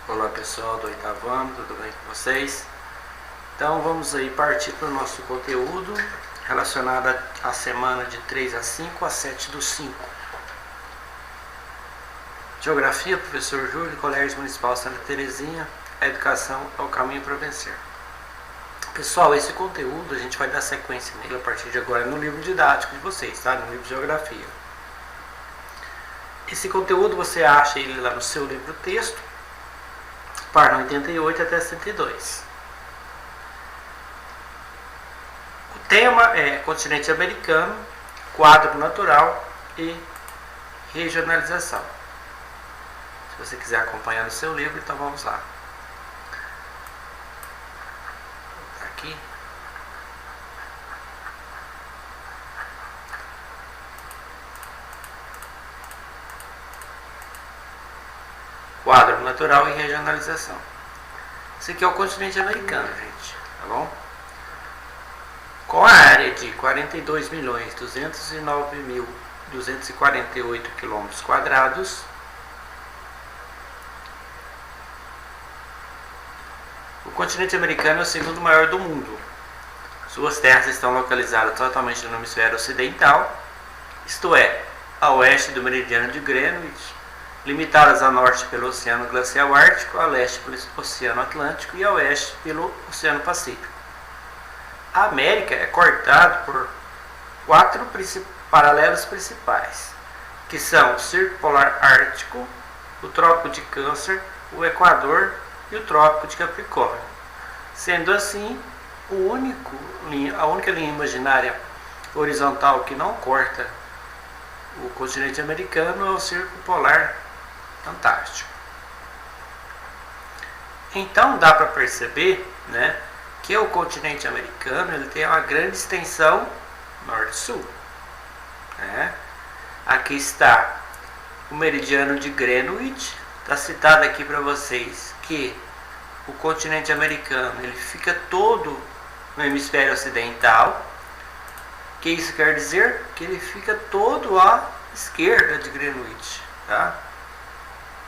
Olá pessoal do oitavo ano, tudo bem com vocês? Então vamos aí partir para o nosso conteúdo relacionado à semana de 3 a 5 a 7 do 5. Geografia, professor Júlio, Colégio Municipal Santa Terezinha, a educação é o caminho para vencer. Pessoal, esse conteúdo a gente vai dar sequência nele a partir de agora no livro didático de vocês, tá? No livro de Geografia. Esse conteúdo você acha ele lá no seu livro texto, página 88 até 102. O tema é continente americano, quadro natural e regionalização. Se você quiser acompanhar no seu livro, então vamos lá. Tá aqui. Quadro natural e regionalização. Esse aqui é o continente americano, gente, tá bom? Com a área de 42.209.248 km², o continente americano é o segundo maior do mundo. Suas terras estão localizadas totalmente no hemisfério ocidental, isto é, a oeste do meridiano de Greenwich, limitadas a norte pelo Oceano Glacial Ártico, a leste pelo Oceano Atlântico e a oeste pelo Oceano Pacífico. A América é cortada por 4 paralelos principais, que são o Círculo Polar Ártico, o Trópico de Câncer, o Equador e o Trópico de Capricórnio. Sendo assim, a única linha imaginária horizontal que não corta o continente americano é o Círculo Polar Antártico. Então dá para perceber, né, que o continente americano ele tem uma grande extensão norte-sul. Né? Aqui está o meridiano de Greenwich. Está citado aqui para vocês que o continente americano ele fica todo no hemisfério ocidental. O que isso quer dizer? Que ele fica todo à esquerda de Greenwich, tá?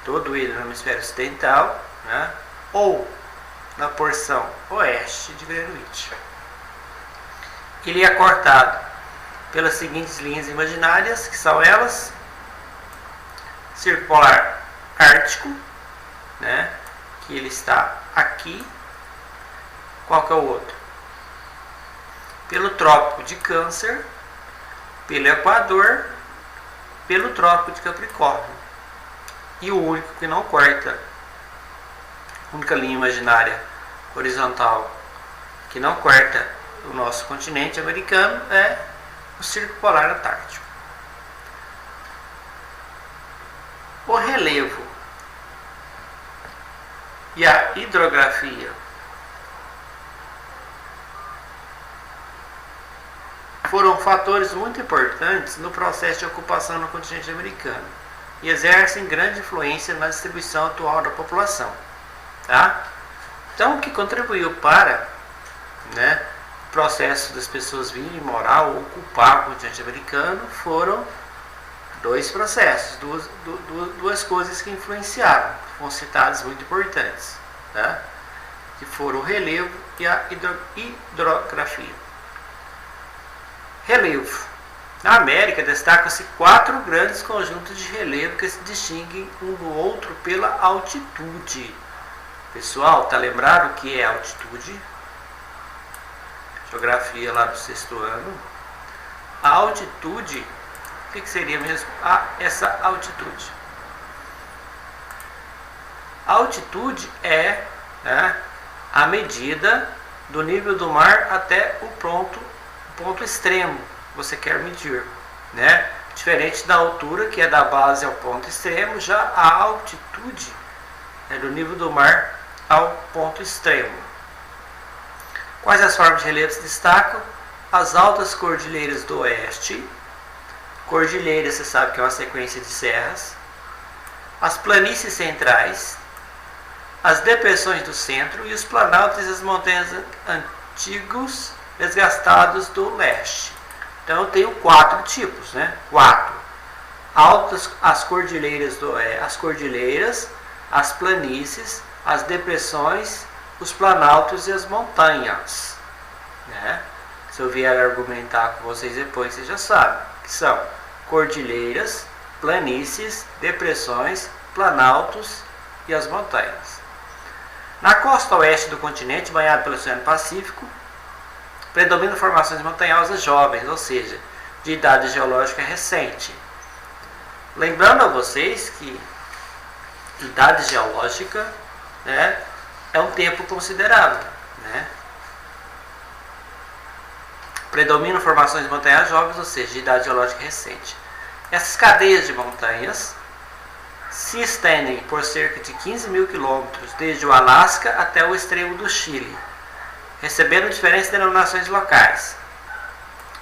Todo ele no hemisfério ocidental, né? Ou na porção oeste de Greenwich. Ele é cortado pelas seguintes linhas imaginárias, que são elas: Círculo Polar Ártico, né? Que ele está aqui. Qual que é o outro? Pelo Trópico de Câncer, pelo Equador, pelo Trópico de Capricórnio. E o único que não corta, a única linha imaginária horizontal que não corta o nosso continente americano é o Círculo Polar Antártico. O relevo e a hidrografia foram fatores muito importantes no processo de ocupação no continente americano e exercem grande influência na distribuição atual da população. Tá? Então, o que contribuiu para, né, o processo das pessoas virem morar ou ocupar o continente americano foram dois processos, duas coisas que influenciaram, foram citadas muito importantes, tá? Que foram o relevo e a hidrografia. Relevo. Na América destacam-se 4 grandes conjuntos de relevo que se distinguem um do outro pela altitude. Pessoal, tá lembrado o que é altitude? Geografia lá do 6º ano. A altitude, o que seria mesmo essa altitude? A altitude é, né, a medida do nível do mar até o ponto extremo que você quer medir, né? Diferente da altura, que é da base ao ponto extremo, já a altitude é do nível do mar ao ponto extremo. Quais as formas de relevo se destacam? As altas cordilheiras do oeste. Cordilheira, você sabe que é uma sequência de serras. As planícies centrais. As depressões do centro e os planaltos e as montanhas antigos desgastados do leste. Então eu tenho 4 tipos, né? 4. Altas, as cordilheiras, as planícies, as depressões, os planaltos e as montanhas, né? Se eu vier argumentar com vocês depois, vocês já sabem que são cordilheiras, planícies, depressões, planaltos e as montanhas. Na costa oeste do continente, banhado pelo Oceano Pacífico, predominam formações montanhosas jovens, ou seja, de idade geológica recente. Lembrando a vocês que idade geológica, né, é um tempo considerável, né? Predominam formações montanhosas jovens, ou seja, de idade geológica recente. Essas cadeias de montanhas se estendem por cerca de 15 mil quilômetros, desde o Alasca até o extremo do Chile, recebendo diferentes denominações locais.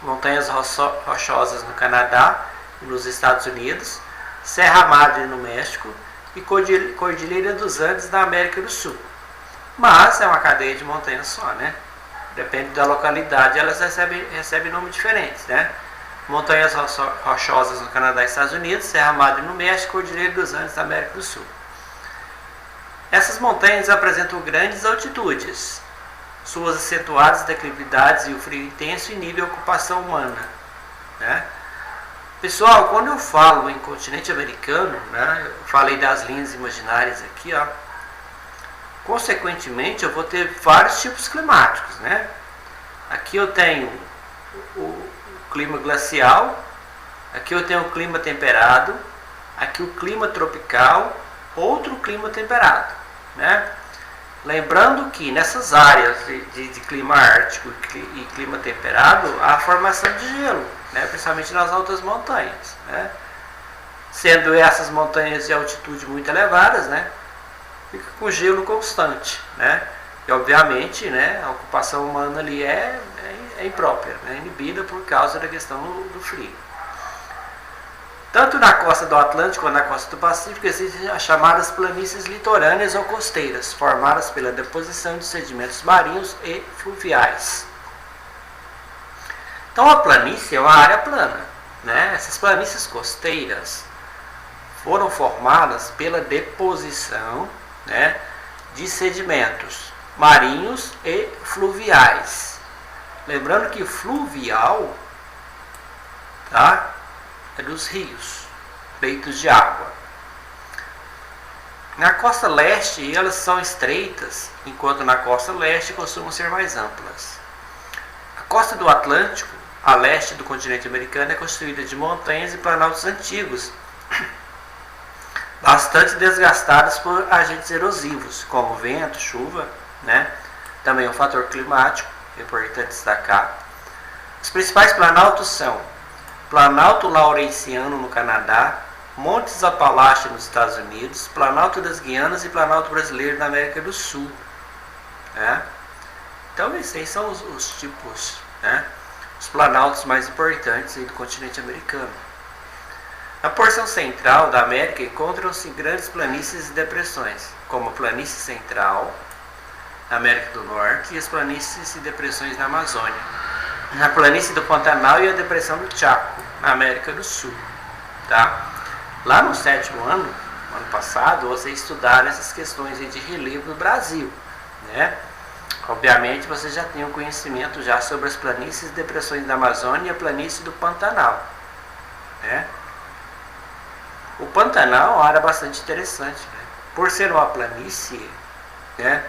Montanhas rochosas no Canadá e nos Estados Unidos, Serra Madre no México e Cordilheira dos Andes na América do Sul. Mas é uma cadeia de montanhas só, né? Depende da localidade, elas recebem nomes diferentes, né? Montanhas rochosas no Canadá e Estados Unidos, Serra Madre no México, Cordilheira dos Andes na América do Sul. Essas montanhas apresentam grandes altitudes. Suas acentuadas declividades e o frio intenso inibem a ocupação humana, né? Pessoal, quando eu falo em continente americano, né, eu falei das linhas imaginárias aqui, ó. Consequentemente, eu vou ter vários tipos climáticos, né? Aqui eu tenho o clima glacial, aqui eu tenho o clima temperado, aqui o clima tropical, outro clima temperado, né? Lembrando que nessas áreas de clima ártico e clima temperado, há a formação de gelo, né? Principalmente nas altas montanhas, né? Sendo essas montanhas de altitude muito elevadas, né, fica com gelo constante, né? E obviamente, né, a ocupação humana ali é imprópria, né, inibida por causa da questão do frio. Tanto na costa do Atlântico quanto na costa do Pacífico existem as chamadas planícies litorâneas ou costeiras, formadas pela deposição de sedimentos marinhos e fluviais. Então a planície é uma área plana, né? Essas planícies costeiras foram formadas pela deposição, né, de sedimentos marinhos e fluviais. Lembrando que fluvial, tá, é dos rios, leitos de água. Na costa leste elas são estreitas, enquanto na costa leste costumam ser mais amplas. A costa do Atlântico, a leste do continente americano, é constituída de montanhas e planaltos antigos, bastante desgastados por agentes erosivos, como vento, chuva, né? Também um fator climático, é importante destacar. Os principais planaltos são Planalto Laurentiano no Canadá, Montes Apalache nos Estados Unidos, Planalto das Guianas e Planalto Brasileiro na América do Sul, né? Então esses são os tipos, né, os planaltos mais importantes aí do continente americano. Na porção central da América encontram-se grandes planícies e depressões, como a Planície Central, na América do Norte, e as planícies e depressões na Amazônia, na Planície do Pantanal e a Depressão do Chaco, na América do Sul, tá? Lá no 7º ano passado, vocês estudaram essas questões aí de relevo no Brasil, né? Obviamente, vocês já têm um conhecimento já sobre as planícies e depressões da Amazônia e a planície do Pantanal, né? O Pantanal é uma área bastante interessante, né? Por ser uma planície, né,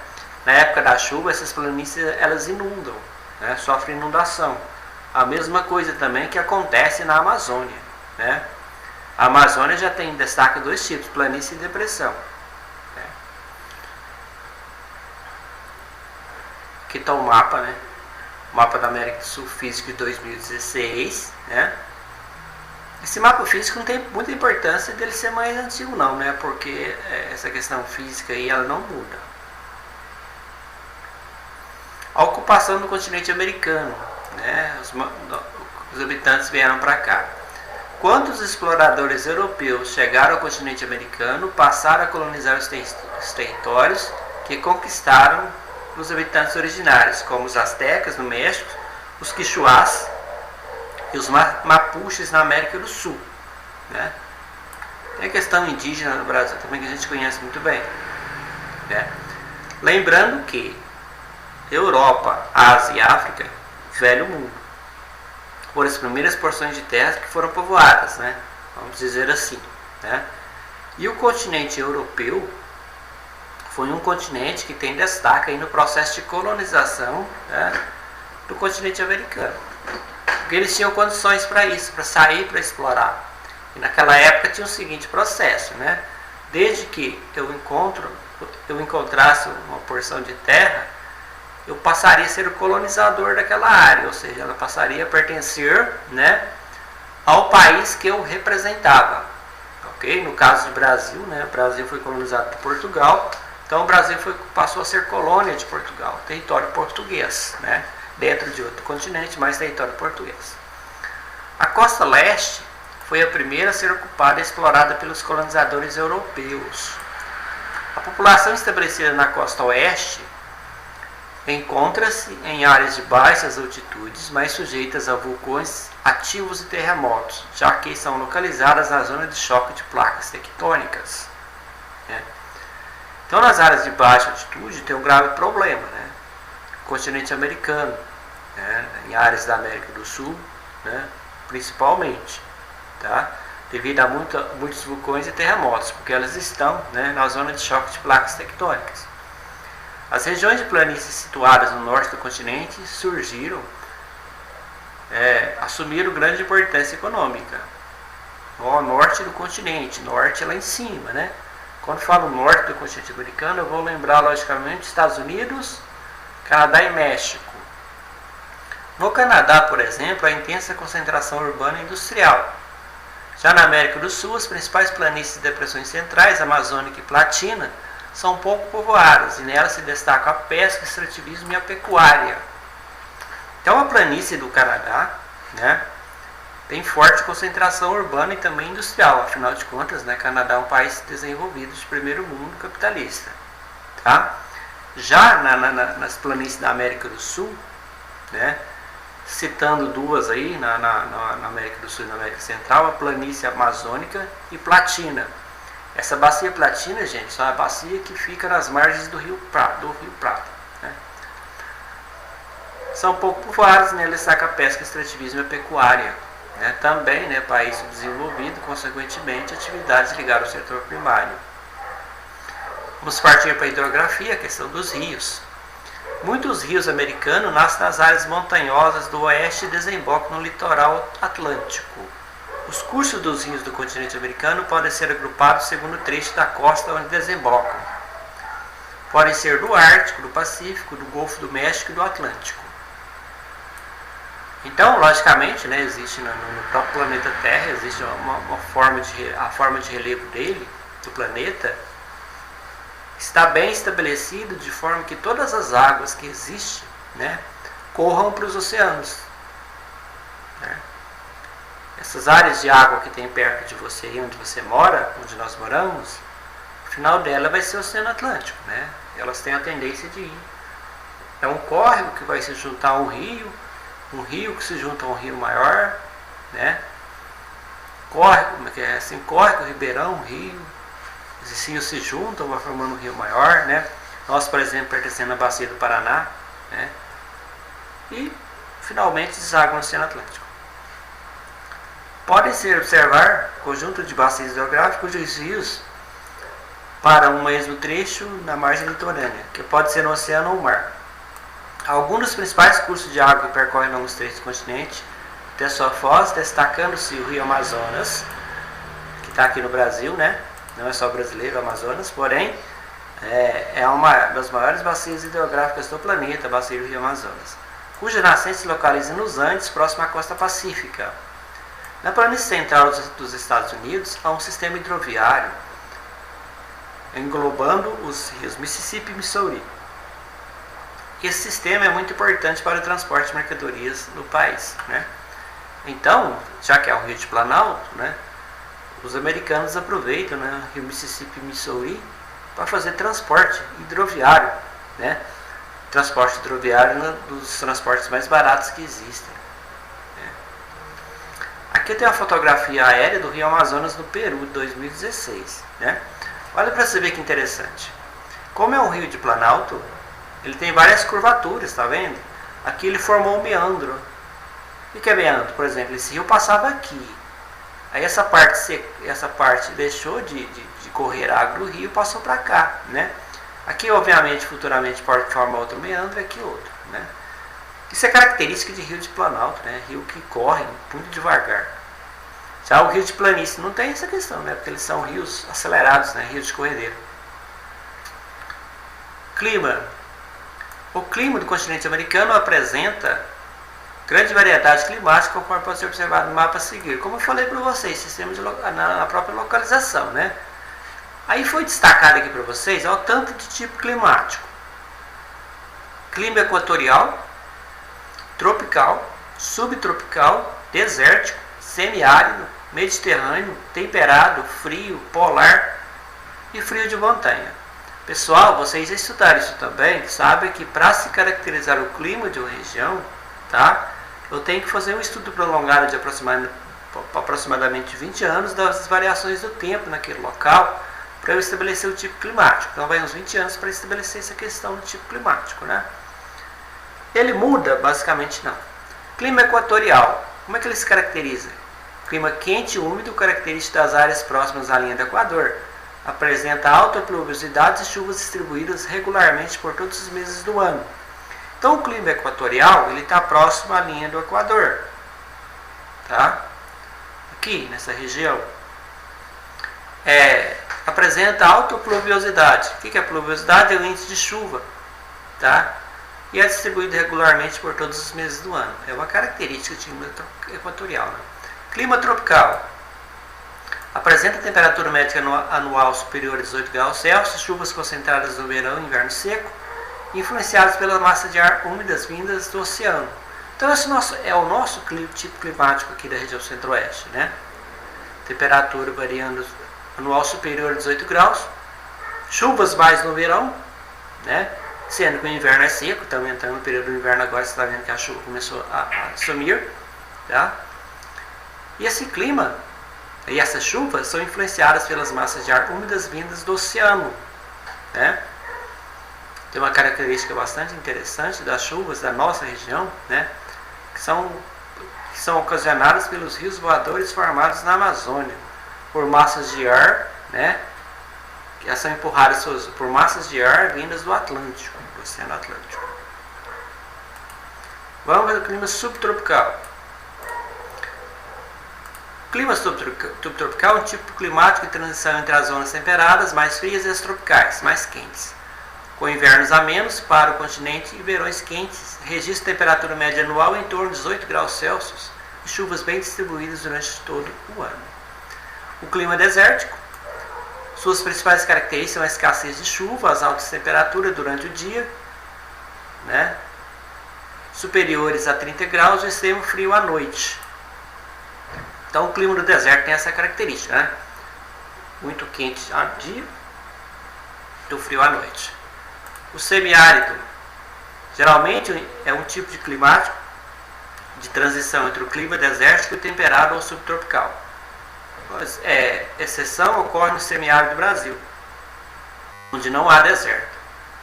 na época da chuva, essas planícies elas inundam, né, sofrem inundação. A mesma coisa também que acontece na Amazônia, né? A Amazônia já destaca dois tipos, planície e depressão, né? Aqui está o mapa, né? O mapa da América do Sul físico de 2016, né? Esse mapa físico não tem muita importância dele ser mais antigo não, né? Porque essa questão física aí ela não muda. A ocupação do continente americano, né? Os habitantes vieram para cá. Quando os exploradores europeus chegaram ao continente americano, passaram a colonizar os territórios que conquistaram os habitantes originários, como os astecas no México, os quichuás e os mapuches na América do Sul, né? Tem a questão indígena no Brasil também que a gente conhece muito bem, né? Lembrando que Europa, Ásia e África, velho mundo, foram as primeiras porções de terra que foram povoadas, né? Vamos dizer assim, né? E o continente europeu foi um continente que tem destaque aí no processo de colonização, né, do continente americano. Porque eles tinham condições para isso, para sair, para explorar. E naquela época tinha o seguinte processo, né? Desde que eu encontrasse uma porção de terra, eu passaria a ser o colonizador daquela área, ou seja, ela passaria a pertencer, né, ao país que eu representava. Ok? No caso do Brasil, né, o Brasil foi colonizado por Portugal, então o Brasil passou a ser colônia de Portugal, território português, né, dentro de outro continente, mas território português. A costa leste foi a primeira a ser ocupada e explorada pelos colonizadores europeus. A população estabelecida na costa oeste encontra-se em áreas de baixas altitudes, mais sujeitas a vulcões ativos e terremotos, já que são localizadas na zona de choque de placas tectônicas, né? Então, nas áreas de baixa altitude tem um grave problema, né? O continente americano, né? Em áreas da América do Sul, né? Principalmente, tá? Devido a muitos vulcões e terremotos, porque elas estão, né, na zona de choque de placas tectônicas. As regiões de planícies situadas no norte do continente assumiram grande importância econômica. O norte do continente, norte é lá em cima, né? Quando falo norte do continente americano, eu vou lembrar logicamente Estados Unidos, Canadá e México. No Canadá, por exemplo, há intensa concentração urbana e industrial. Já na América do Sul, as principais planícies e depressões centrais, Amazônica e Platina, são pouco povoadas e nelas se destacam a pesca, o extrativismo e a pecuária. Então a planície do Canadá, né, tem forte concentração urbana e também industrial. Afinal de contas, né, Canadá é um país desenvolvido de primeiro mundo capitalista. Tá? Já nas planícies da América do Sul, né, citando duas aí, na América do Sul e na América Central, a planície amazônica e platina. Essa bacia platina, gente, só é a bacia que fica nas margens do Rio Prata. Né? São pouco povoadas, nela destaca a pesca, extrativismo e a pecuária. Né? Também, né, país subdesenvolvido, consequentemente, atividades ligadas ao setor primário. Vamos partir para a hidrografia, a questão dos rios. Muitos rios americanos nascem nas áreas montanhosas do oeste e desembocam no litoral atlântico. Os cursos dos rios do continente americano podem ser agrupados segundo o trecho da costa onde desembocam. Podem ser do Ártico, do Pacífico, do Golfo do México e do Atlântico. Então, logicamente, né, existe no próprio planeta Terra, existe a forma de relevo dele, do planeta, está bem estabelecido de forma que todas as águas que existem, né, corram para os oceanos. Né? Essas áreas de água que tem perto de você e onde você mora, onde nós moramos, o final dela vai ser o Oceano Atlântico, né? Elas têm a tendência de ir. É um córrego que vai se juntar a um rio que se junta a um rio maior, né? Corre o ribeirão, um rio, esses rios se juntam, vai formando um rio maior, né? Nós, por exemplo, pertencendo à bacia do Paraná, né? E finalmente deságua no Oceano Atlântico. Podem-se observar conjunto de bacias hidrográficas cujos rios para um mesmo trecho na margem litorânea, que pode ser no oceano ou mar. Alguns dos principais cursos de água que percorrem longos trechos do continente até sua foz, destacando-se o rio Amazonas, que está aqui no Brasil, né? Não é só brasileiro, o Amazonas, porém é uma das maiores bacias hidrográficas do planeta, a bacia do rio Amazonas, cuja nascente se localiza nos Andes, próximo à costa pacífica. Na planície central dos Estados Unidos, há um sistema hidroviário englobando os rios Mississippi e Missouri. Esse sistema é muito importante para o transporte de mercadorias no país, né? Então, já que é um rio de Planalto, né, os americanos aproveitam, né, o rio Mississippi e Missouri para fazer transporte hidroviário, né? Transporte hidroviário é um dos transportes mais baratos que existem. Aqui tem uma fotografia aérea do rio Amazonas no Peru, de 2016. Né? Olha para você ver que interessante. Como é um rio de planalto, ele tem várias curvaturas, tá vendo? Aqui ele formou um meandro. O que é meandro? Por exemplo, esse rio passava aqui. Aí essa parte deixou de correr água do rio e passou para cá, né? Aqui, obviamente, futuramente pode formar outro meandro e aqui outro, né? Isso é característica de rio de planalto, né? Rio que corre muito devagar. Já o rio de planície não tem essa questão, né? Porque eles são rios acelerados, né? Rios de corredeiro. Clima. O clima do continente americano apresenta grande variedade climática, conforme pode ser observado no mapa a seguir. Como eu falei para vocês, sistema na própria localização, né? Aí foi destacado aqui para vocês o tanto de tipo climático. Clima equatorial, tropical, subtropical, desértico, semiárido, mediterrâneo, temperado, frio, polar e frio de montanha. Pessoal, vocês estudaram isso também, sabem que para se caracterizar o clima de uma região, tá? Eu tenho que fazer um estudo prolongado de aproximadamente 20 anos das variações do tempo naquele local para eu estabelecer o tipo climático. Então vai uns 20 anos para estabelecer essa questão do tipo climático, né? Ele muda? Basicamente não. Clima equatorial. Como é que ele se caracteriza? Clima quente e úmido, característico das áreas próximas à linha do Equador. Apresenta alta pluviosidade e chuvas distribuídas regularmente por todos os meses do ano. Então o clima equatorial ele está próximo à linha do Equador, tá? Aqui nessa região apresenta alta pluviosidade. O que é pluviosidade? É o índice de chuva, tá? E é distribuído regularmente por todos os meses do ano. É uma característica do clima equatorial, né? Clima tropical. Apresenta temperatura média anual superior a 18 graus Celsius, chuvas concentradas no verão e inverno seco, influenciadas pela massa de ar úmidas vindas do oceano. Então esse é o nosso tipo climático aqui da região centro-oeste, né? Temperatura variando anual superior a 18 graus, chuvas mais no verão, né? Sendo que o inverno é seco, estamos entrando no período do inverno agora, você está vendo que a chuva começou a sumir, tá? E esse clima e essas chuvas são influenciadas pelas massas de ar úmidas vindas do oceano, né? Tem uma característica bastante interessante das chuvas da nossa região, né? Que são ocasionadas pelos rios voadores formados na Amazônia, por massas de ar, né? Que são empurradas por massas de ar vindas do Atlântico, do Oceano Atlântico. Vamos ver o clima subtropical. O clima subtropical é um tipo climático de transição entre as zonas temperadas, mais frias, e as tropicais, mais quentes, com invernos amenos para o continente e verões quentes. Registra temperatura média anual em torno de 18 graus Celsius e chuvas bem distribuídas durante todo o ano. O clima desértico. Suas principais características são a escassez de chuva, as altas temperaturas durante o dia, né? Superiores a 30 graus e extremo frio à noite. Então o clima do deserto tem essa característica, né? Muito quente ao dia, muito frio à noite. O semiárido geralmente é um tipo de climático de transição entre o clima desértico e temperado ou subtropical. Exceção ocorre no semiárido do Brasil, onde não há deserto.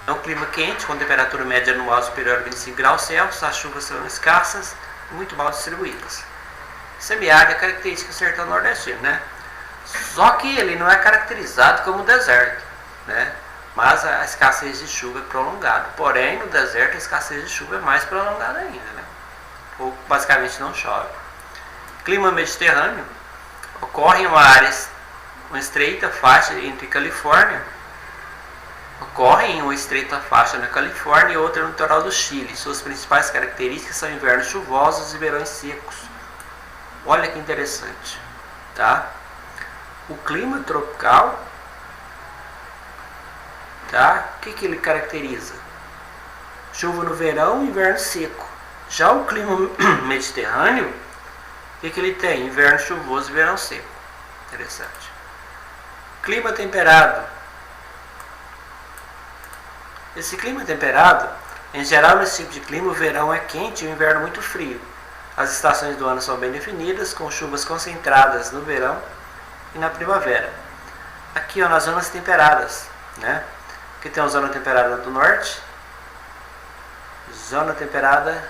É um clima quente, com temperatura média anual superior a 25 graus Celsius, as chuvas são escassas e muito mal distribuídas. Semiárido é característica do sertão nordestino, né? Só que ele não é caracterizado como deserto, né? Mas a escassez de chuva é prolongada. Porém, no deserto a escassez de chuva é mais prolongada ainda, né? Ou basicamente não chove. Clima mediterrâneo ocorre em uma estreita faixa entre Califórnia. Ocorre em uma estreita faixa na Califórnia e outra no litoral do Chile. Suas principais características são invernos chuvosos e verões secos. Olha que interessante, tá? O clima tropical, tá? O que ele caracteriza? Chuva no verão e inverno seco. Já o clima mediterrâneo, o que ele tem? Inverno chuvoso e verão seco. Interessante. Clima temperado. Esse clima temperado, em geral nesse tipo de clima, o verão é quente e o inverno muito frio. As estações do ano são bem definidas, com chuvas concentradas no verão e na primavera. Aqui, ó, nas zonas temperadas, né? Aqui tem a zona temperada do norte, zona temperada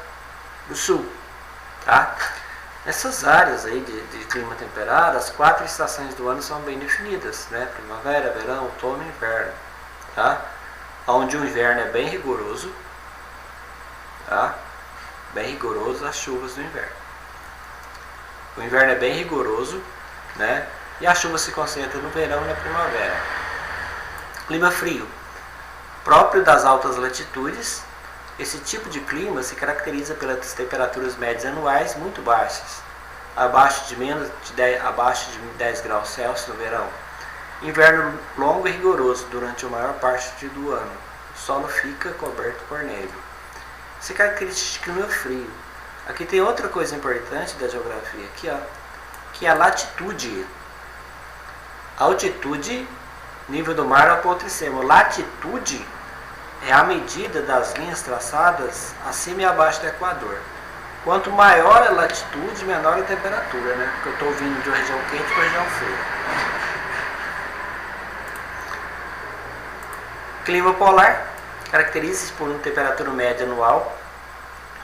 do sul, tá? Nessas áreas aí de clima temperado, as 4 estações do ano são bem definidas, né? Primavera, verão, outono e inverno, tá? Onde o inverno é bem rigoroso, tá? Bem rigoroso as chuvas do inverno. O inverno é bem rigoroso, né? E a chuva se concentra no verão e na primavera. Clima frio, próprio das altas latitudes. Esse tipo de clima se caracteriza pelas temperaturas médias anuais muito baixas, abaixo de 10 graus Celsius no verão. Inverno longo e rigoroso durante a maior parte do ano. O solo fica coberto por neve. Se caracteriza de clima frio. Aqui tem outra coisa importante da geografia, aqui, ó, que é a latitude. Altitude, nível do mar ao ponto extremo. Latitude é a medida das linhas traçadas acima e abaixo do Equador. Quanto maior a latitude, menor a temperatura, né? Porque eu estou vindo de uma região quente para uma região fria. Clima polar caracteriza-se por uma temperatura média anual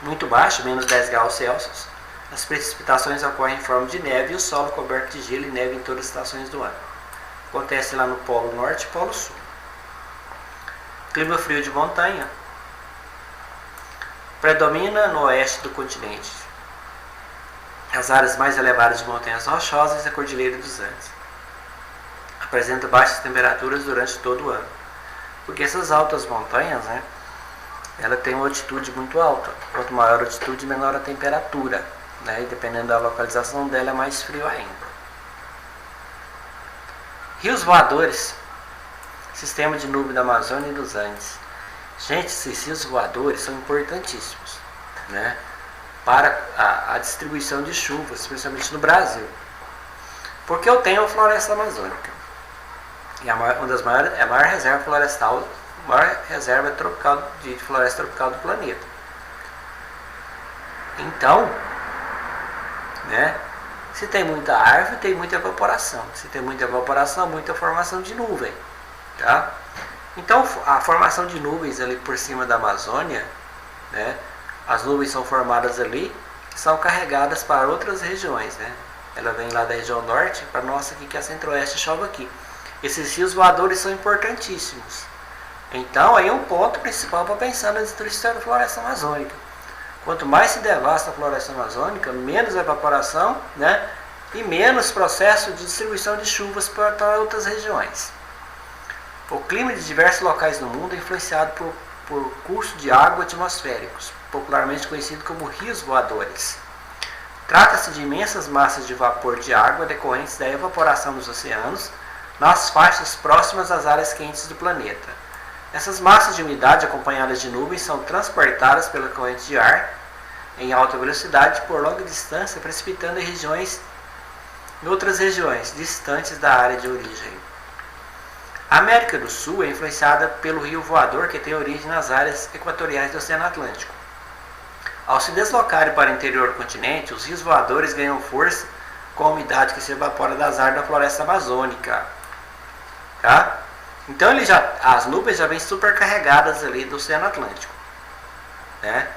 muito baixa, menos 10 graus Celsius. As precipitações ocorrem em forma de neve e o solo coberto de gelo e neve em todas as estações do ano. Acontece lá no Polo Norte e Polo Sul. Clima frio de montanha predomina no oeste do continente. As áreas mais elevadas de montanhas rochosas e a Cordilheira dos Andes. Apresenta baixas temperaturas durante todo o ano. Porque essas altas montanhas, né, ela tem uma altitude muito alta. Quanto maior a altitude, menor a temperatura, né, e dependendo da localização dela, é mais frio ainda. Rios voadores. Sistema de nuvem da Amazônia e dos Andes. Gente, esses rios voadores são importantíssimos, né, para a distribuição de chuvas, especialmente no Brasil. Porque eu tenho a floresta amazônica. E uma das maiores, é a maior reserva florestal, a maior reserva tropical de floresta tropical do planeta. Então, né, se tem muita árvore, tem muita evaporação. Se tem muita evaporação, muita formação de nuvem. Tá? Então a formação de nuvens ali por cima da Amazônia, né, as nuvens são formadas ali e são carregadas para outras regiões, né? Ela vem lá da região norte para nossa aqui, que é a centro-oeste, chove aqui. Esses rios voadores são importantíssimos. Então aí é um ponto principal para pensar na destruição da floresta amazônica. Quanto mais se devasta a floresta amazônica, menos evaporação, né, e menos processo de distribuição de chuvas para outras regiões. O clima de diversos locais do mundo é influenciado por curso de água atmosféricos, popularmente conhecido como rios voadores. Trata-se de imensas massas de vapor de água decorrentes da evaporação dos oceanos nas faixas próximas às áreas quentes do planeta. Essas massas de umidade acompanhadas de nuvens são transportadas pela corrente de ar em alta velocidade por longa distância, precipitando em outras regiões distantes da área de origem. A América do Sul é influenciada pelo rio voador, que tem origem nas áreas equatoriais do Oceano Atlântico. Ao se deslocarem para o interior do continente, os rios voadores ganham força com a umidade que se evapora das áreas da floresta amazônica. Tá? Então as nuvens já vêm supercarregadas ali do Oceano Atlântico, né?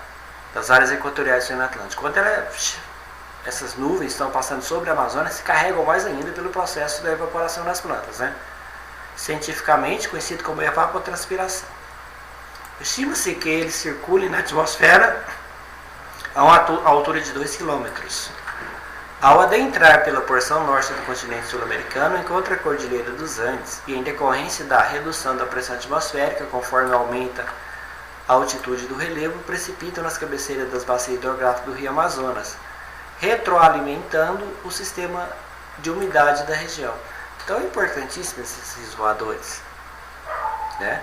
Das áreas equatoriais do Oceano Atlântico. Quando essas nuvens estão passando sobre a Amazônia, se carregam mais ainda pelo processo da evaporação das plantas, né? Cientificamente conhecido como evapotranspiração. Estima-se que ele circule na atmosfera a uma altura de 2 km. Ao adentrar pela porção norte do continente sul-americano, encontra a Cordilheira dos Andes e, em decorrência da redução da pressão atmosférica, conforme aumenta a altitude do relevo, precipitam nas cabeceiras das bacias hidrográficas do rio Amazonas, retroalimentando o sistema de umidade da região. Então é importantíssimo esses rios voadores, né?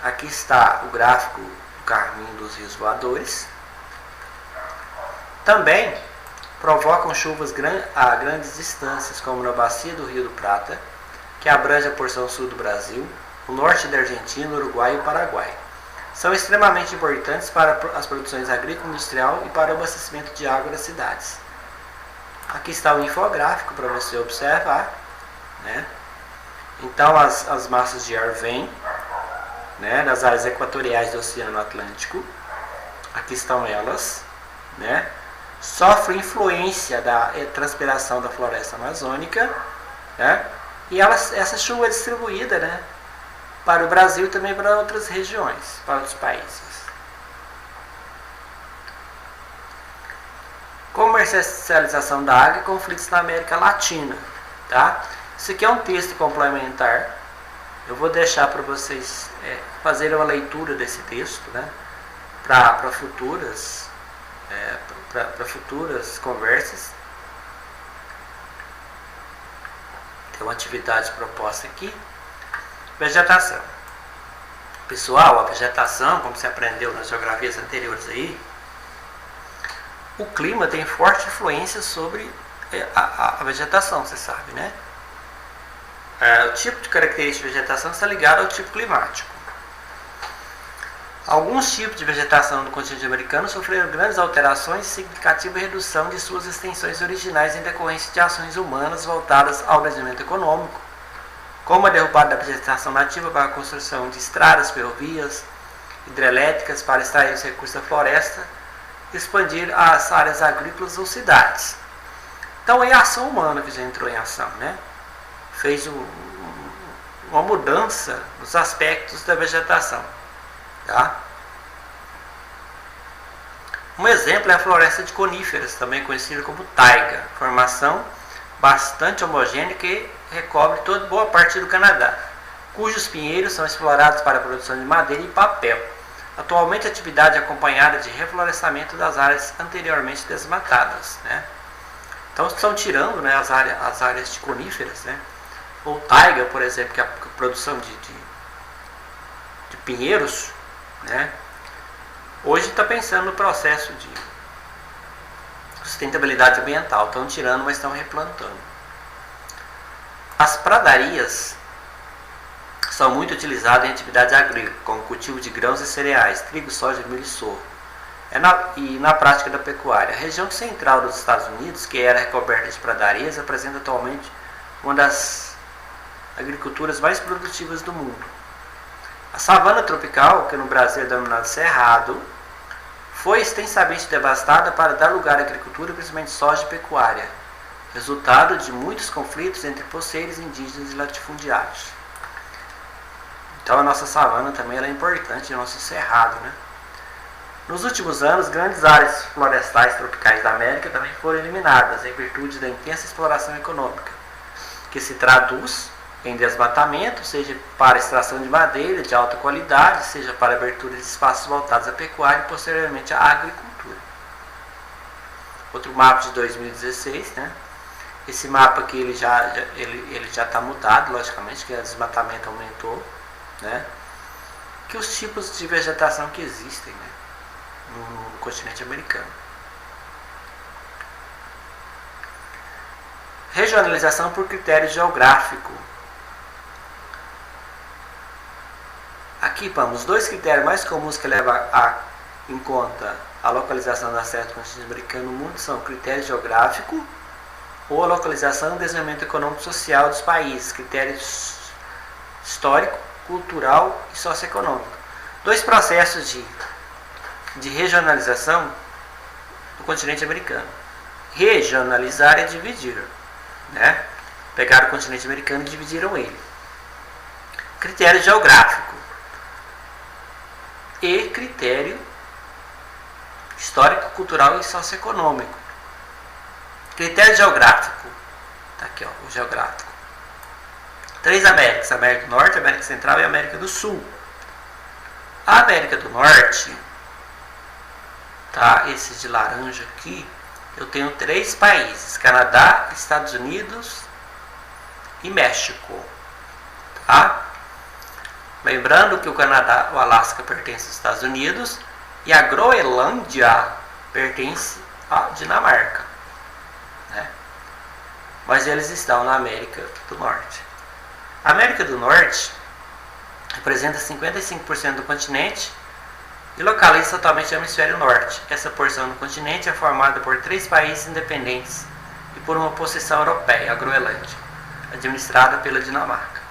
Aqui está o gráfico do caminho dos rios voadores. Também provocam chuvas a grandes distâncias, como na bacia do Rio do Prata, que abrange a porção sul do Brasil, o norte da Argentina, o Uruguai e o Paraguai. São extremamente importantes para as produções agrícola e industrial e para o abastecimento de água das cidades. Aqui está o infográfico para você observar, né? Então as massas de ar vêm, né, das áreas equatoriais do Oceano Atlântico. Aqui estão elas, né? Sofre influência da transpiração da floresta amazônica, né? E essa chuva é distribuída, né, para o Brasil e também para outras regiões, para outros países. Comercialização da água e conflitos na América Latina, tá? Isso aqui é um texto complementar. Eu vou deixar para vocês fazerem uma leitura desse texto, né, para futuras conversas. Tem uma atividade proposta aqui. Vegetação. Pessoal, a vegetação, como você aprendeu nas geografias anteriores aí, o clima tem forte influência sobre a vegetação, você sabe, né? O tipo de característica de vegetação está ligado ao tipo climático. Alguns tipos de vegetação no continente americano sofreram grandes alterações e significativa redução de suas extensões originais em decorrência de ações humanas voltadas ao desenvolvimento econômico, como a derrubada da vegetação nativa para a construção de estradas, ferrovias, hidrelétricas para extrair os recursos da floresta, expandir as áreas agrícolas ou cidades. Então é a ação humana que já entrou em ação, né? Fez uma mudança nos aspectos da vegetação. Tá? Um exemplo é a floresta de coníferas, também conhecida como taiga, formação bastante homogênea que recobre toda boa parte do Canadá, cujos pinheiros são explorados para a produção de madeira e papel. Atualmente a atividade é acompanhada de reflorestamento das áreas anteriormente desmatadas, né? Então estão tirando, né, as áreas de coníferas, né? Ou taiga, por exemplo, que é a produção de pinheiros, né? Hoje está pensando no processo de sustentabilidade ambiental. Estão tirando, mas estão replantando. As pradarias são muito utilizadas em atividades agrícolas, como cultivo de grãos e cereais, trigo, soja, milho e sorgo. E na prática da pecuária. A região central dos Estados Unidos, que era recoberta de pradarias, apresenta atualmente uma das agriculturas mais produtivas do mundo. A savana tropical, que no Brasil é denominada cerrado, foi extensamente devastada para dar lugar à agricultura, principalmente soja e pecuária, resultado de muitos conflitos entre poceiros, indígenas e latifundiários. Então a nossa savana também ela é importante, o nosso cerrado, né? Nos últimos anos, grandes áreas florestais tropicais da América também foram eliminadas em virtude da intensa exploração econômica, que se traduz em desmatamento, seja para extração de madeira de alta qualidade, seja para abertura de espaços voltados à pecuária e posteriormente à agricultura. Outro mapa de 2016, né? Esse mapa aqui ele já está mudado, logicamente, que o desmatamento aumentou, né? Que os tipos de vegetação que existem, né, no continente americano. Regionalização por critério geográfico. Aqui vamos, os dois critérios mais comuns que levam em conta a localização da sede do continente americano no mundo são o critério geográfico ou a localização e o desenvolvimento econômico e social dos países, critério histórico, cultural e socioeconômico. Dois processos de regionalização do continente americano. Regionalizar é dividir, né? Pegaram o continente americano e dividiram ele. Critério geográfico e critério histórico, cultural e socioeconômico. Critério geográfico. Tá aqui, ó, o geográfico. 3 Américas: América do Norte, América Central e América do Sul. A América do Norte, tá? Esse de laranja aqui, eu tenho 3 países: Canadá, Estados Unidos e México, tá? Lembrando que o Canadá, o Alasca pertence aos Estados Unidos e a Groenlândia pertence à Dinamarca, né? Mas eles estão na América do Norte. A América do Norte representa 55% do continente e localiza totalmente o hemisfério norte. Essa porção do continente é formada por 3 países independentes e por uma possessão europeia, a Groenlândia, administrada pela Dinamarca.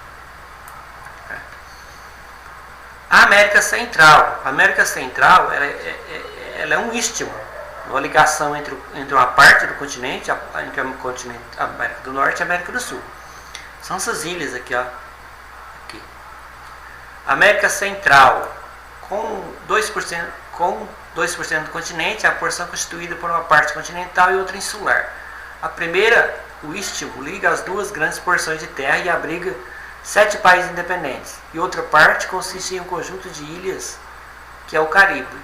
América Central. A América Central ela é um istmo, uma ligação entre uma parte do continente, entre o continente América do Norte e a América do Sul. São essas ilhas aqui, ó. Aqui. América Central, com 2% do continente, a porção constituída por uma parte continental e outra insular. A primeira, o istmo, liga as duas grandes porções de terra e abriga 7 países independentes. E outra parte consiste em um conjunto de ilhas, que é o Caribe.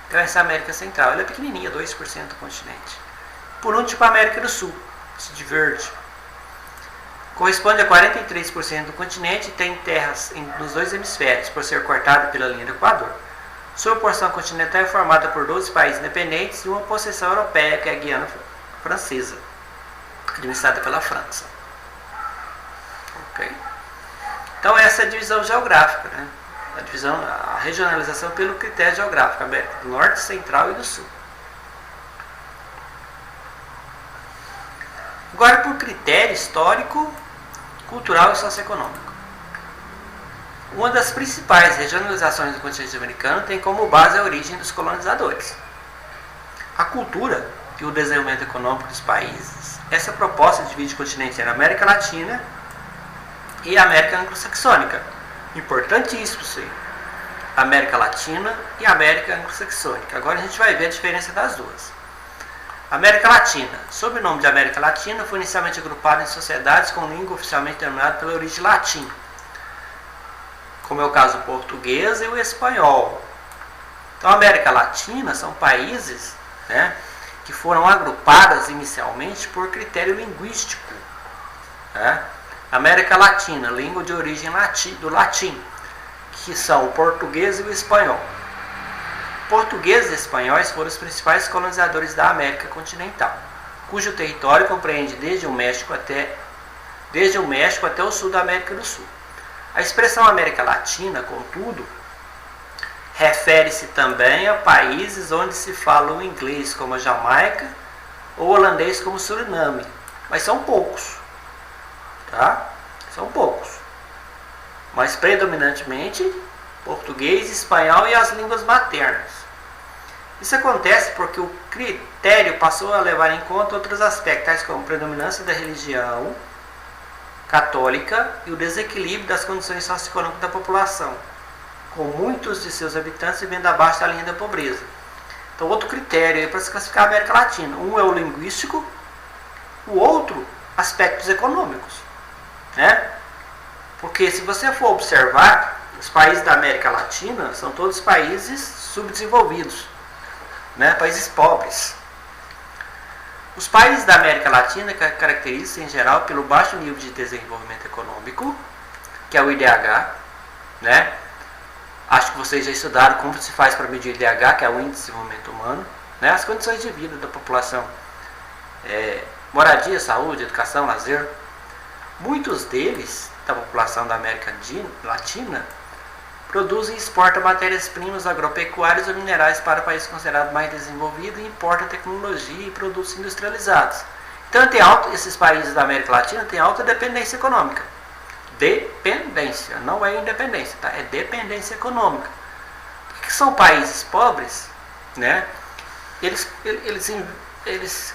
Então essa é a América Central. Ela é pequenininha, 2% do continente. Por último, a América do Sul, de verde. Corresponde a 43% do continente e tem terras nos 2 hemisférios, por ser cortada pela linha do Equador. Sua porção continental é formada por 12 países independentes e uma possessão europeia, que é a Guiana Francesa, administrada pela França. Ok? Então essa é a divisão geográfica, né? A regionalização pelo critério geográfico, América do Norte, Central e do Sul. Agora por critério histórico, cultural e socioeconômico. Uma das principais regionalizações do continente americano tem como base a origem dos colonizadores. A cultura e o desenvolvimento econômico dos países. Essa proposta divide o continente na América Latina e a América Anglo-Saxônica. Importantíssimo isso aí. América Latina e América Anglo-Saxônica. Agora a gente vai ver a diferença das duas. América Latina. Sob o nome de América Latina, foi inicialmente agrupada em sociedades com língua oficialmente denominada pela origem latim, como é o caso do português e o espanhol. Então a América Latina são países, né, que foram agrupadas inicialmente por critério linguístico. Né? América Latina, língua de origem do latim, que são o português e o espanhol. Portugueses e espanhóis foram os principais colonizadores da América continental, cujo território compreende desde o México até o sul da América do Sul. A expressão América Latina, contudo, refere-se também a países onde se fala o inglês, como a Jamaica, ou holandês, como Suriname, mas são poucos. Tá? São poucos. Mas predominantemente português, espanhol e as línguas maternas. Isso acontece porque o critério passou a levar em conta outros aspectos, tais como a predominância da religião católica e o desequilíbrio das condições socioeconômicas da população, com muitos de seus habitantes vivendo abaixo da linha da pobreza. Então, outro critério para se classificar a América Latina. Um é o linguístico, o outro, aspectos econômicos. Né? Porque se você for observar, os países da América Latina são todos países subdesenvolvidos, né? Países pobres. Os países da América Latina caracterizam-se em geral pelo baixo nível de desenvolvimento econômico, que é o IDH, né? Acho que vocês já estudaram como se faz para medir o IDH, que é o Índice de Desenvolvimento Humano, né? As condições de vida da população, moradia, saúde, educação, lazer. Muitos deles, da população da América Latina, produzem e exportam matérias-primas agropecuárias ou minerais para países considerados mais desenvolvidos e importam tecnologia e produtos industrializados. Então, esses países da América Latina têm alta dependência econômica. Dependência, não é independência, tá? É dependência econômica. Porque são países pobres, né? Eles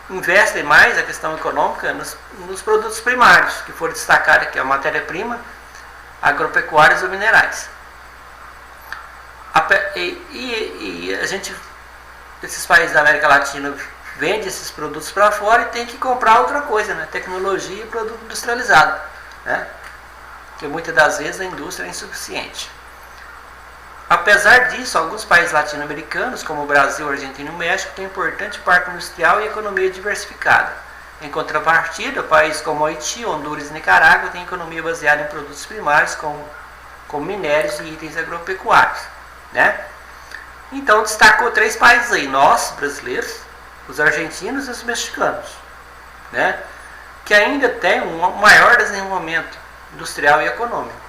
investem mais a questão econômica nos produtos primários, que foram destacados aqui, a matéria-prima, agropecuárias ou minerais. Esses países da América Latina vendem esses produtos para fora e tem que comprar outra coisa, né? Tecnologia e produto industrializado, né? Que muitas das vezes a indústria é insuficiente. Apesar disso, alguns países latino-americanos, como o Brasil, Argentina e o México, têm importante parque industrial e economia diversificada. Em contrapartida, países como Haiti, Honduras e Nicarágua têm economia baseada em produtos primários, como minérios e itens agropecuários. Né? Então, destacou 3 países aí, nós, brasileiros, os argentinos e os mexicanos, né? Que ainda têm um maior desenvolvimento industrial e econômico.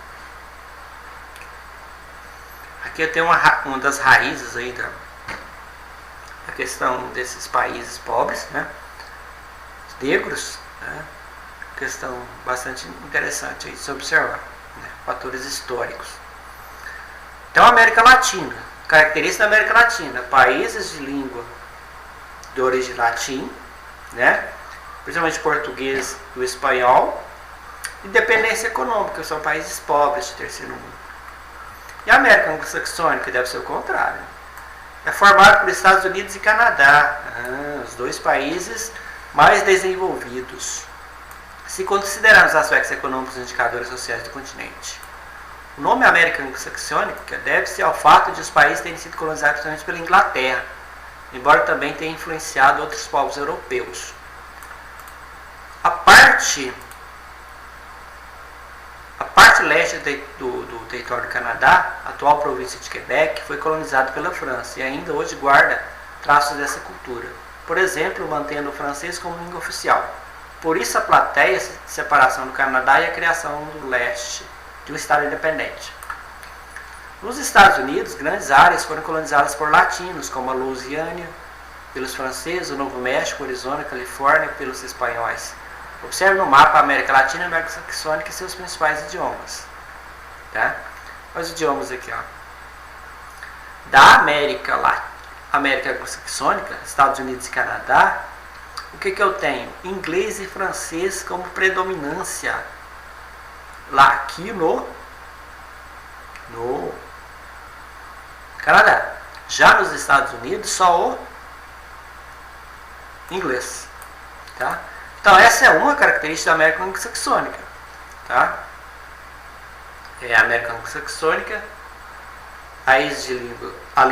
Aqui eu tenho uma das raízes aí da questão desses países pobres, né? Negros, né? Questão bastante interessante aí de se observar, né? Fatores históricos. Então, América Latina, característica da América Latina, países de língua de origem latim, né? Principalmente português e o espanhol, independência econômica, são países pobres de terceiro mundo. E a América Anglo-Saxônica deve ser o contrário. É formado por Estados Unidos e Canadá, os dois países mais desenvolvidos, se considerarmos os aspectos econômicos e indicadores sociais do continente. O nome América Anglo-Saxônica deve-se ao fato de os países terem sido colonizados principalmente pela Inglaterra, embora também tenha influenciado outros povos europeus. A parte leste do território do Canadá, a atual província de Quebec, foi colonizado pela França e ainda hoje guarda traços dessa cultura. Por exemplo, mantendo o francês como língua oficial. Por isso a plateia de separação do Canadá e a criação do leste de um estado independente. Nos Estados Unidos, grandes áreas foram colonizadas por latinos, como a Louisiana pelos franceses, o Novo México, Arizona, Califórnia pelos espanhóis. Observe no mapa a América Latina e a América Saxônica e seus principais idiomas. Tá? Os idiomas aqui, ó. Da América Anglo-Saxônica, Estados Unidos e Canadá, o que eu tenho? Inglês e francês como predominância. Lá aqui no Canadá. Já nos Estados Unidos, só o inglês. Tá? Então, essa é uma característica da América Anglo-Saxônica. Tá? É a América Anglo-Saxônica, país de língua, a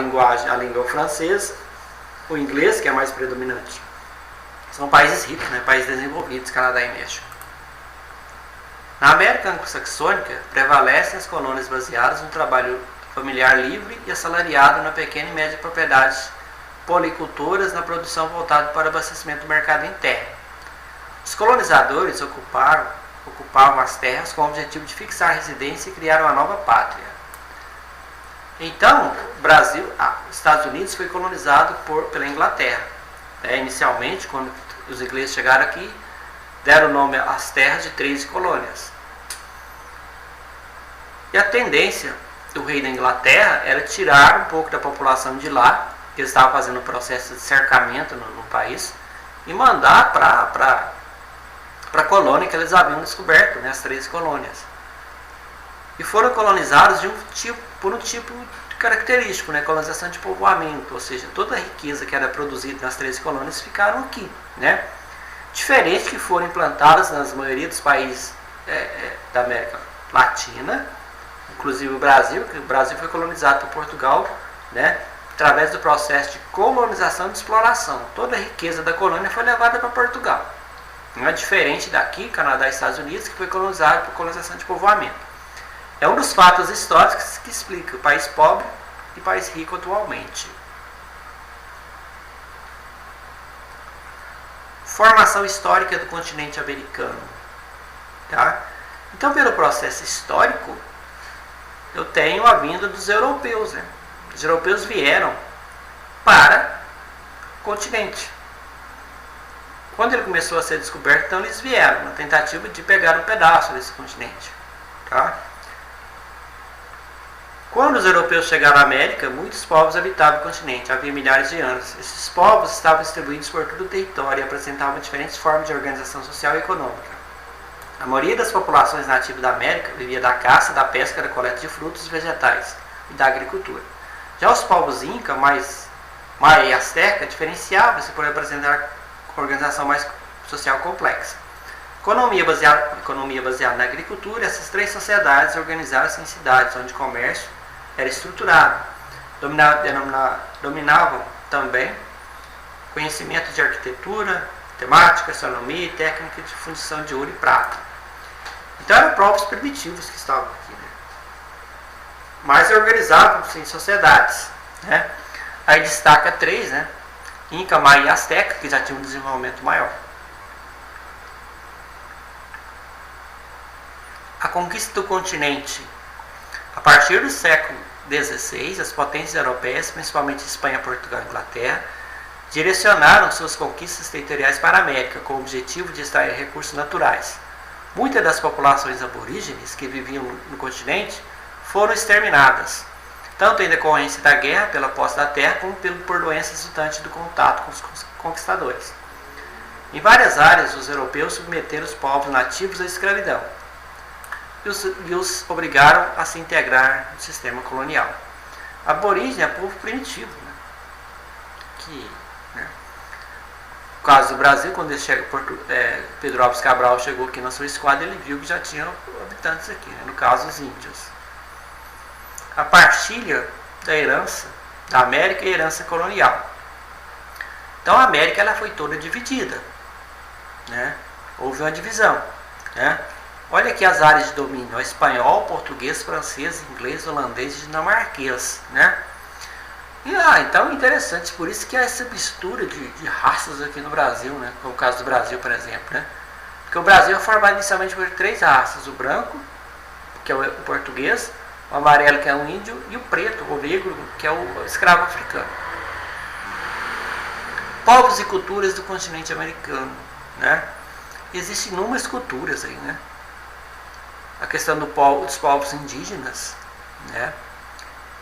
língua francesa, o inglês, que é mais predominante. São países ricos, né? Países desenvolvidos, Canadá e México. Na América Anglo-Saxônica, prevalecem as colônias baseadas no trabalho familiar livre e assalariado na pequena e média propriedade, policultoras na produção voltada para o abastecimento do mercado interno. Os colonizadores ocupavam as terras com o objetivo de fixar residência e criar uma nova pátria. Então, os Estados Unidos foi colonizado pela Inglaterra. Inicialmente, quando os ingleses chegaram aqui, deram nome às terras de 13 colônias. E a tendência do rei da Inglaterra era tirar um pouco da população de lá, que eles estavam fazendo um processo de cercamento no país, e mandar para a colônia que eles haviam descoberto, né, as 13 colônias. E foram colonizados por um tipo característico, né, colonização de povoamento, ou seja, toda a riqueza que era produzida nas 13 colônias ficaram aqui, né? Diferente que foram implantadas nas maioria dos países da América Latina, inclusive o Brasil, que o Brasil foi colonizado por Portugal, né, através do processo de colonização e de exploração. Toda a riqueza da colônia foi levada para Portugal. Não é diferente daqui, Canadá e Estados Unidos, que foi colonizado por colonização de povoamento. É um dos fatos históricos que explica o país pobre e o país rico atualmente. Formação histórica do continente americano. Tá? Então, pelo processo histórico, eu tenho a vinda dos europeus. Né? Os europeus vieram para o continente. Quando ele começou a ser descoberto, então eles vieram na tentativa de pegar um pedaço desse continente. Tá? Quando os europeus chegaram à América, muitos povos habitavam o continente, havia milhares de anos. Esses povos estavam distribuídos por todo o território e apresentavam diferentes formas de organização social e econômica. A maioria das populações nativas da América vivia da caça, da pesca, da coleta de frutos e vegetais e da agricultura. Já os povos Inca, Maia e Azteca diferenciavam-se por apresentar uma organização mais social complexa. Economia baseada na agricultura, essas três sociedades organizaram-se em cidades onde o comércio era estruturado. Dominavam também conhecimento de arquitetura, matemática, astronomia e técnica de fundição de ouro e prata. Então eram povos primitivos que estavam aqui, né? Mas organizavam-se em sociedades, né? Aí destaca três, né? Inca, Maia e Azteca, que já tinham um desenvolvimento maior. A conquista do continente. A partir do século XVI, as potências europeias, principalmente Espanha, Portugal e Inglaterra, direcionaram suas conquistas territoriais para a América, com o objetivo de extrair recursos naturais. Muitas das populações aborígenes que viviam no continente foram exterminadas. tanto em decorrência da guerra pela posse da terra, como por doenças resultantes do contato com os conquistadores. Em várias áreas, os europeus submeteram os povos nativos à escravidão e os obrigaram a se integrar no sistema colonial. A aborígene é povo primitivo, no caso do Brasil, quando ele chega, Pedro Álvares Cabral chegou aqui na sua esquadra, ele viu que já tinha habitantes aqui, no caso os índios. A partilha da herança da América e a herança colonial. Então a América ela foi toda dividida, houve uma divisão. Olha aqui as áreas de domínio: espanhol, português, francês, inglês, holandês e dinamarquês. Então é interessante, por isso que há essa mistura de raças aqui no Brasil, como o caso do Brasil, por exemplo. Porque o Brasil é formado inicialmente por 3 raças: o branco, que é o português, o amarelo, que é o índio, e o preto, o negro, que é o escravo africano. Povos e culturas do continente americano. Existem inúmeras culturas aí, A questão dos povos indígenas,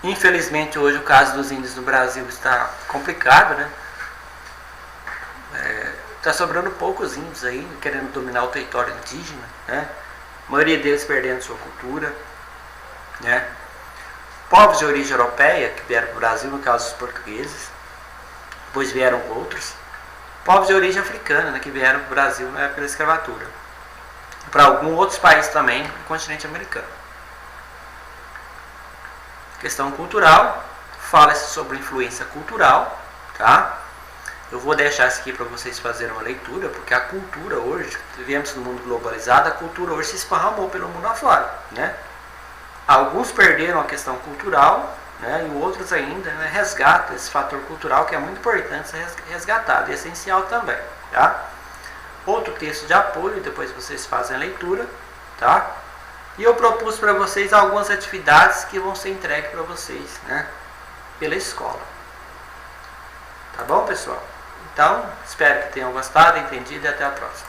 Infelizmente hoje o caso dos índios no Brasil está complicado, Está sobrando poucos índios aí querendo dominar o território indígena, A maioria deles perdendo sua cultura, Povos de origem europeia que vieram para o Brasil, no caso os portugueses, depois vieram outros. Povos de origem africana, que vieram para o Brasil na época da escravatura, para alguns outros países também do continente americano. Questão cultural, fala-se sobre influência cultural, Eu vou deixar isso aqui para vocês fazerem uma leitura, porque a cultura hoje, vivemos no mundo globalizado, a cultura hoje se esparramou pelo mundo afora, Alguns perderam a questão cultural, e outros ainda resgatam esse fator cultural, que é muito importante ser resgatado, e essencial também, Outro texto de apoio, depois vocês fazem a leitura, E eu propus para vocês algumas atividades que vão ser entregues para vocês, pela escola. Tá bom, pessoal? Então, espero que tenham gostado, entendido, e até a próxima.